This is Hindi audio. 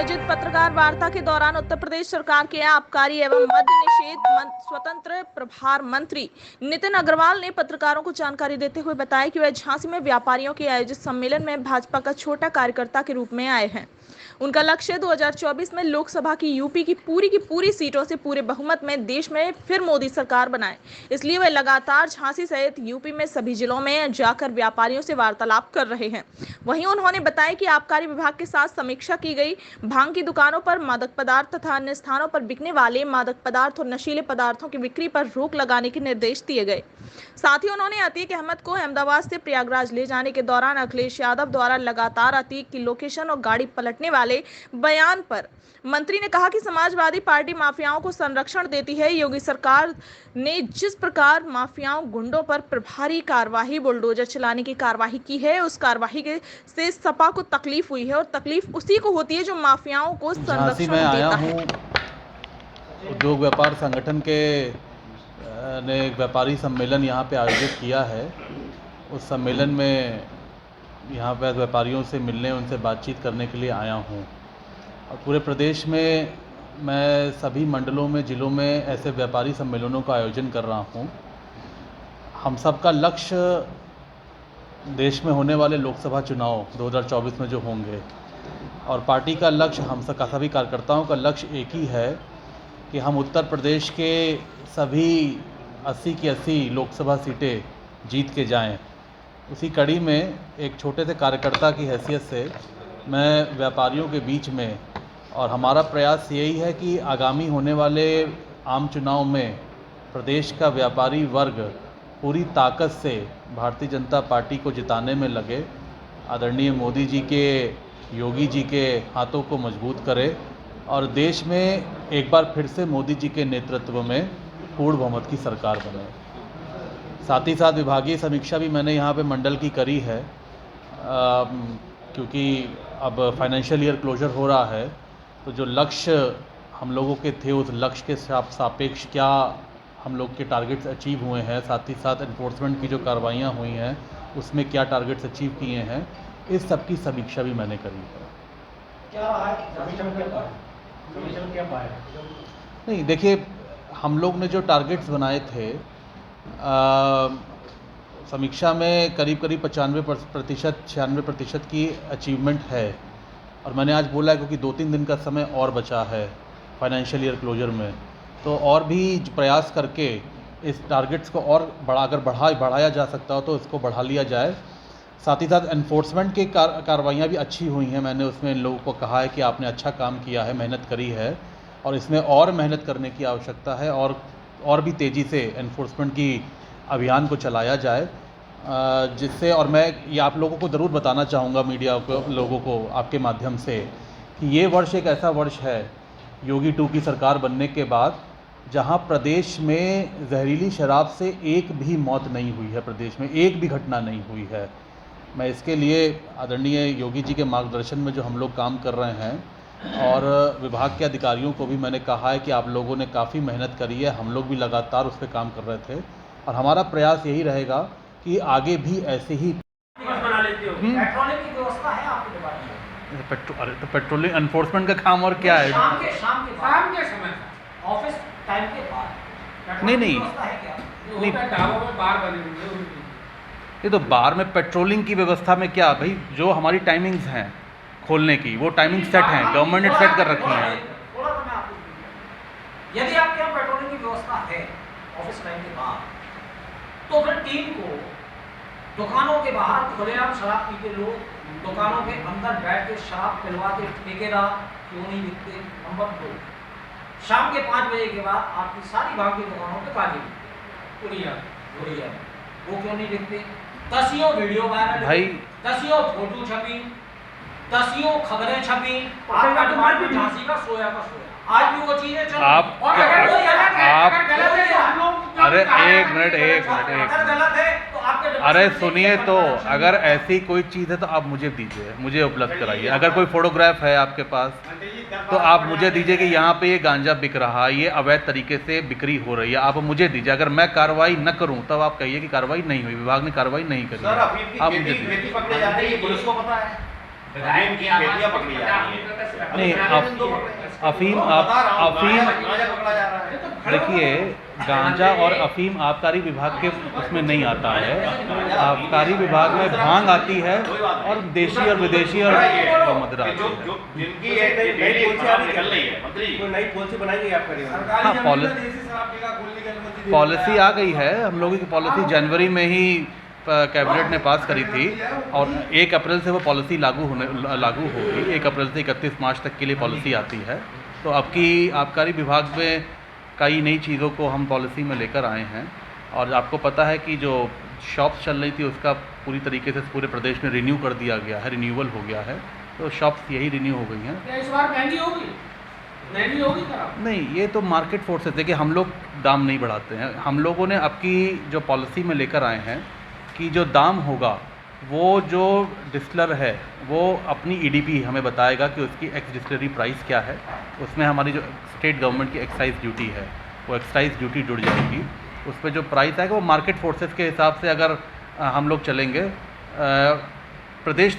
आयोजित पत्रकार वार्ता के दौरान उत्तर प्रदेश सरकार के आबकारी एवं मद्य निषेध स्वतंत्र प्रभार मंत्री नितिन अग्रवाल ने पत्रकारों को जानकारी देते हुए बताया कि वह झांसी में व्यापारियों के आयोजित सम्मेलन में भाजपा का छोटा कार्यकर्ता के रूप में आए हैं। उनका लक्ष्य 2024 में लोकसभा की यूपी की पूरी सीटों से पूरे बहुमत में देश में फिर मोदी सरकार बनाए। इसलिए वे लगातार झांसी सहित यूपी में सभी जिलों में जाकर व्यापारियों से वार्तालाप कर रहे हैं। वहीं उन्होंने बताया कि आबकारी विभाग के साथ समीक्षा की गई। भांग की दुकानों पर मादक पदार्थ तथा अन्य स्थानों पर बिकने वाले मादक पदार्थ और नशीले पदार्थों की बिक्री पर रोक लगाने के निर्देश दिए गए। साथ ही उन्होंने अतीक अहमद को अहमदाबाद से प्रयागराज ले जाने के दौरान अखिलेश यादव द्वारा लगातार अतीक की लोकेशन और गाड़ी पलटने वाले बयान पर मंत्री ने कहा कि समाजवादी पार्टी माफियाओं को संरक्षण देती है। योगी सरकार ने जिस प्रकार माफियाओं गुंडों पर प्रभारी कार्रवाई बुलडोजर चलाने की कार्रवाई की है, उस कार्रवाई से सपा को तकलीफ हुई है और तकलीफ उसी को होती है जो माफियाओं को झांसी में आया हूँ। उद्योग व्यापार संगठन के ने एक व्यापारी सम्मेलन यहाँ पे आयोजित किया है। उस सम्मेलन में यहाँ पर व्यापारियों से मिलने, उनसे बातचीत करने के लिए आया हूँ। और पूरे प्रदेश में मैं सभी मंडलों में, जिलों में ऐसे व्यापारी सम्मेलनों का आयोजन कर रहा हूँ। हम सबका लक्ष्य देश में होने वाले लोकसभा चुनाव 2024 में जो होंगे, और पार्टी का लक्ष्य, हम सब का सभी कार्यकर्ताओं का लक्ष्य एक ही है कि हम उत्तर प्रदेश के सभी 80 की 80 लोकसभा सीटें जीत के जाएं। उसी कड़ी में एक छोटे से कार्यकर्ता की हैसियत से मैं व्यापारियों के बीच में, और हमारा प्रयास यही है कि आगामी होने वाले आम चुनाव में प्रदेश का व्यापारी वर्ग पूरी ताकत से भारतीय जनता पार्टी को जिताने में लगे, आदरणीय मोदी जी के, योगी जी के हाथों को मजबूत करे और देश में एक बार फिर से मोदी जी के नेतृत्व में पूर्ण बहुमत की सरकार बने। साथ ही साथ विभागीय समीक्षा भी मैंने यहाँ पे मंडल की करी है, क्योंकि अब फाइनेंशियल ईयर क्लोजर हो रहा है, तो जो लक्ष्य हम लोगों के थे उस लक्ष्य के सापेक्ष क्या हम लोग के टारगेट्स अचीव हुए हैं, साथ ही साथ एनफोर्समेंट की जो कार्रवाइयाँ हुई हैं उसमें क्या टारगेट्स अचीव किए हैं, इस सब की समीक्षा भी मैंने करी है। नहीं, देखिए, हम लोग ने जो टारगेट्स बनाए थे, समीक्षा में करीब 95% 96% की अचीवमेंट है। और मैंने आज बोला है क्योंकि 2-3 दिन का समय और बचा है फाइनेंशियल ईयर क्लोजर में, तो और भी प्रयास करके इस टारगेट्स को और बढ़ाया जा सकता हो तो इसको बढ़ा लिया जाए। साथ ही साथ एनफोर्समेंट की कार्रवाइयाँ भी अच्छी हुई हैं। मैंने उसमें इन लोगों को कहा है कि आपने अच्छा काम किया है, मेहनत करी है, और इसमें और मेहनत करने की आवश्यकता है और भी तेज़ी से एनफोर्समेंट की अभियान को चलाया जाए, जिससे, और मैं ये आप लोगों को ज़रूर बताना चाहूँगा, मीडिया को, लोगों को आपके माध्यम से, कि ये वर्ष एक ऐसा वर्ष है योगी 2 की सरकार बनने के बाद जहाँ प्रदेश में जहरीली शराब से एक भी मौत नहीं हुई है, प्रदेश में एक भी घटना नहीं हुई है। मैं इसके लिए आदरणीय योगी जी के मार्गदर्शन में जो हम लोग काम कर रहे हैं, और विभाग के अधिकारियों को भी मैंने कहा है कि आप लोगों ने काफ़ी मेहनत करी है, हम लोग भी लगातार उस पर काम कर रहे थे, और हमारा प्रयास यही रहेगा कि आगे भी ऐसे ही पेट्रोलिंग की व्यवस्था है आपके डिपार्टमेंट में। अरे तो पेट्रोलिंग एनफोर्समेंट का काम और क्या है? शाम के समय ऑफिस टाइम के बाद नहीं, ढाबों में बार बने हुए, ये तो बार में पेट्रोलिंग की व्यवस्था में क्या भाई, जो हमारी टाइमिंग्स हैं खोलने की, वो टाइमिंग सेट हैं, गवर्नमेंट ने सेट कर रखी हैं। यदि आपके यहाँ पेट्रोलिंग की व्यवस्था है ऑफिस टाइम के बाद, तो फिर टीम को दुकानों के बाहर खुलेआम शराब पीते लोग दुकानों के अंदर बैठ के शराब पिलवाते ठेकेदार क्यों नहीं दिखते? नंबर 2, शाम के 5 बजे के बाद आपकी सारी भाग की दुकानों पे काजी वो क्यों नहीं दिखते? दसियों वीडियो वायरल भाई, दसियों फोटो छपी, दसियों खबरें छपी, आपका डिपार्टमेंट झांसी का सोया आज भी वो चीजें चल आप अरे एक मिनट अरे सुनिए, तो अगर ऐसी कोई चीज़ है तो आप मुझे दीजिए, मुझे उपलब्ध कराइए। अगर कोई फोटोग्राफ है आपके पास तो आप मुझे दीजिए कि यहाँ पे ये गांजा बिक रहा है, ये अवैध तरीके से बिक्री हो रही है, आप मुझे दीजिए। अगर मैं कार्रवाई न करूँ तब आप कहिए कि कार्रवाई नहीं हुई, विभाग ने कार्रवाई नहीं करी, आप मुझे दीजिए। विधायक की पेटियां पकड़ी जा रही है। नहीं, अफीम पकड़ा जा रहा है। देखिए, गांजा और अफीम आबकारी विभाग के उसमें नहीं आता है। आबकारी विभाग में भांग आती है और देशी और विदेशी और मदिरा आती है। जिनकी डेली खराब निकल रही है मंत्री, कोई नई पॉलिसी बनाएंगे आप करिए। हाँ, पॉलिसी आ गई है। हम लोगों की पॉलिसी जनवरी में ही कैबिनेट ने पास करी थी और 1 अप्रैल से वो पॉलिसी लागू होगी। 1 अप्रैल से 31 मार्च तक के लिए पॉलिसी आती है। तो अब की आबकारी विभाग में कई नई चीज़ों को हम पॉलिसी में लेकर आए हैं और आपको पता है कि जो शॉप्स चल रही थी उसका पूरी तरीके से पूरे प्रदेश में रिन्यू कर दिया गया है, रिन्यूअल हो गया है। तो शॉप्स यही रिन्यू हो गई हैं। इस बार महंगी होगी नहीं, ये तो मार्केट फोर्सेस है कि हम लोग दाम नहीं बढ़ाते हैं। हम लोगों ने अब की जो पॉलिसी में लेकर आए हैं कि जो दाम होगा वो जो डिस्टिलर है वो अपनी ईडीपी हमें बताएगा कि उसकी एक्स डिस्टिलरी प्राइस क्या है। उसमें हमारी जो स्टेट गवर्नमेंट की एक्साइज ड्यूटी है वो एक्साइज ड्यूटी जुड़ जाएगी। उस पर जो प्राइस आएगा वो मार्केट फोर्सेस के हिसाब से अगर हम लोग चलेंगे। प्रदेश